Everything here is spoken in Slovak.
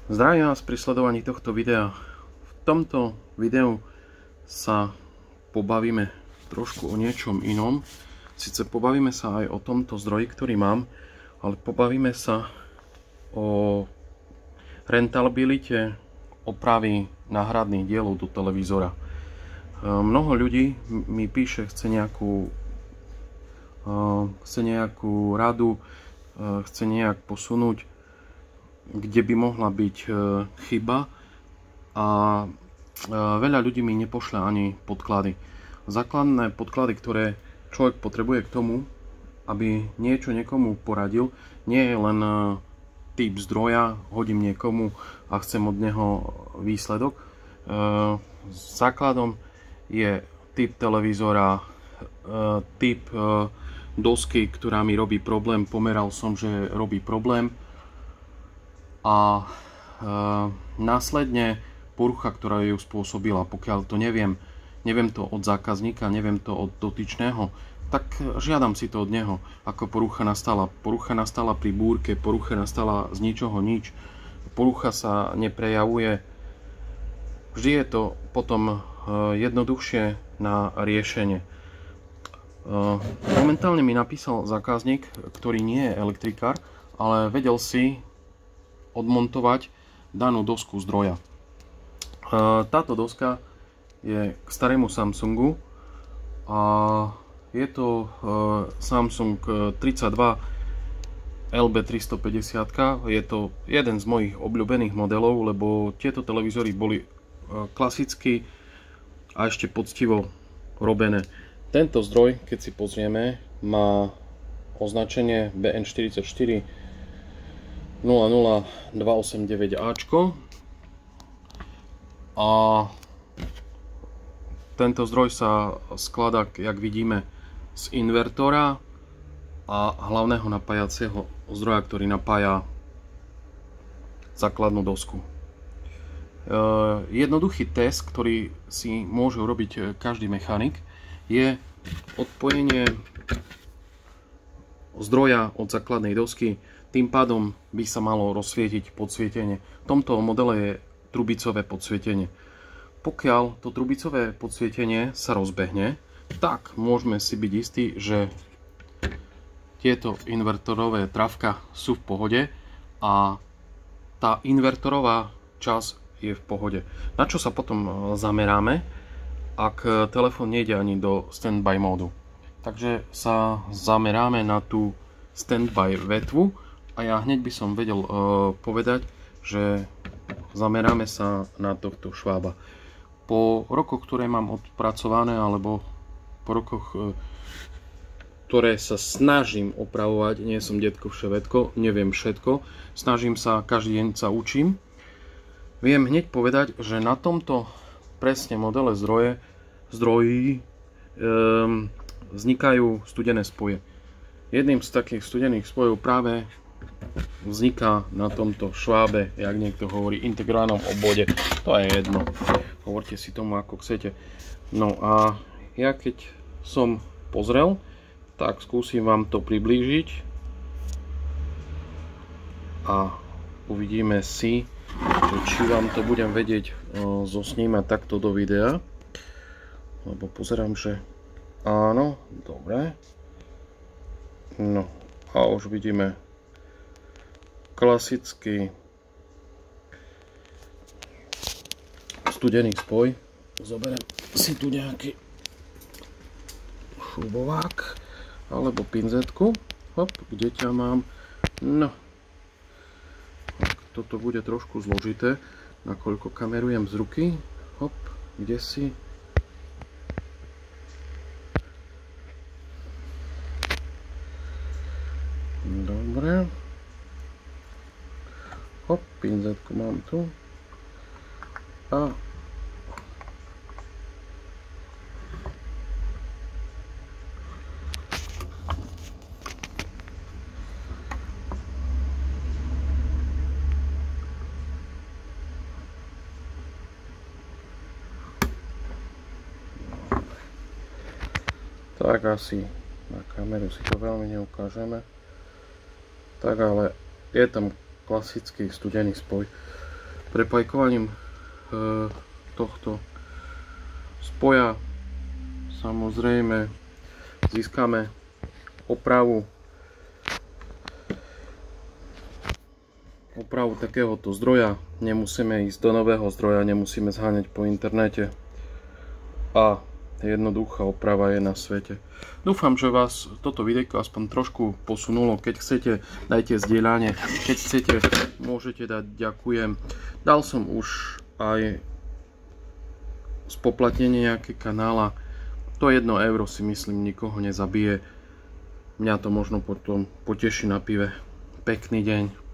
Zdravím vás pri sledovaní tohto videa. V tomto videu sa pobavíme trošku o niečom inom. Sice pobavíme sa aj o tomto zdroji, ktorý mám, ale pobavíme sa o rentabilite opravy náhradných dielov do televízora. Mnoho ľudí mi píše, chce nejakú radu, chce nejak posunúť, kde by mohla byť chyba, a veľa ľudí mi nepošle ani podklady. Základné podklady, ktoré človek potrebuje k tomu, aby niečo niekomu poradil, nie je len typ zdroja, hodím niekomu a chcem od neho výsledok. Základom je typ televízora, typ dosky, ktorá mi robí problém. Pomeral som, že robí problém. A následne porucha, ktorá ju spôsobila. Pokiaľ to neviem to od zákazníka, neviem to od dotyčného, tak žiadam si to od neho, ako porucha nastala. Porucha nastala pri búrke, porucha nastala z ničoho nič. Porucha sa neprejavuje. Vždy je to potom jednoduchšie na riešenie. Momentálne mi napísal zákazník, ktorý nie je elektrikár, ale vedel si odmontovať danú dosku zdroja. Táto doska je k starému Samsungu a je to Samsung 32 LB350. Je to jeden z mojich obľúbených modelov, lebo tieto televízory boli klasicky a ešte poctivo robené. Tento zdroj, keď si pozrieme, má označenie BN44 00289A a tento zdroj sa skladá, jak vidíme, z invertora a hlavného napájacieho zdroja, ktorý napája základnú dosku. Jednoduchý test, ktorý si môže urobiť každý mechanik, je odpojenie zdroja od základnej dosky. Tým pádom by sa malo rozsvietiť podsvietenie. V tomto modele je trubicové podsvietenie. Pokiaľ to trubicové podsvietenie sa rozbehne, tak môžeme si byť istí, že tieto invertorové trafka sú v pohode a tá invertorová časť je v pohode. Na čo sa potom zameráme, ak telefón nejde ani do standby módu? Takže sa zameráme na tú standby vetvu. A ja hneď by som vedel povedať, že zameráme sa na tohto švába. Po rokoch, ktoré mám odpracované, alebo po rokoch, ktoré sa snažím opravovať, nie som detko vševedko, neviem všetko, snažím sa, každý deň sa učím, viem hneď povedať, že na tomto presne modele zdrojí vznikajú studené spoje. Jedným z takých studených spojov práve vzniká na tomto švábe, jak niekto hovorí, integrálnom obvode. To je jedno. Hovorte si tomu, ako chcete. No a ja keď som pozrel, tak skúsim vám to priblížiť a uvidíme si, či vám to budem vedieť zosnímať takto do videa. Lebo pozerám, že áno, dobre. No a už vidíme klasický studený spoj. Zoberiem si tu nejaký šrubovák alebo pinzetku. Hop, kde ťa mám? No, toto bude trošku zložité, nakoľko kamerujem z ruky. Hop, kde si? Dobre. Hop, pinzetku mám tu. A tak asi na kameru si to veľmi neukážeme. Tak ale je tam klasický studený spoj. Prepajkovaním tohto spoja samozrejme získame opravu takéhoto zdroja. Nemusíme ísť do nového zdroja, nemusíme zháňať po internete a jednoduchá oprava je na svete. Dúfam, že vás toto videjko aspoň trošku posunulo. Keď chcete, dajte zdieľanie. Keď chcete, môžete dať ďakujem. Dal som už aj spoplatnenie nejaké kanála. To 1 euro si myslím nikoho nezabije. Mňa to možno potom poteší na pive. Pekný deň.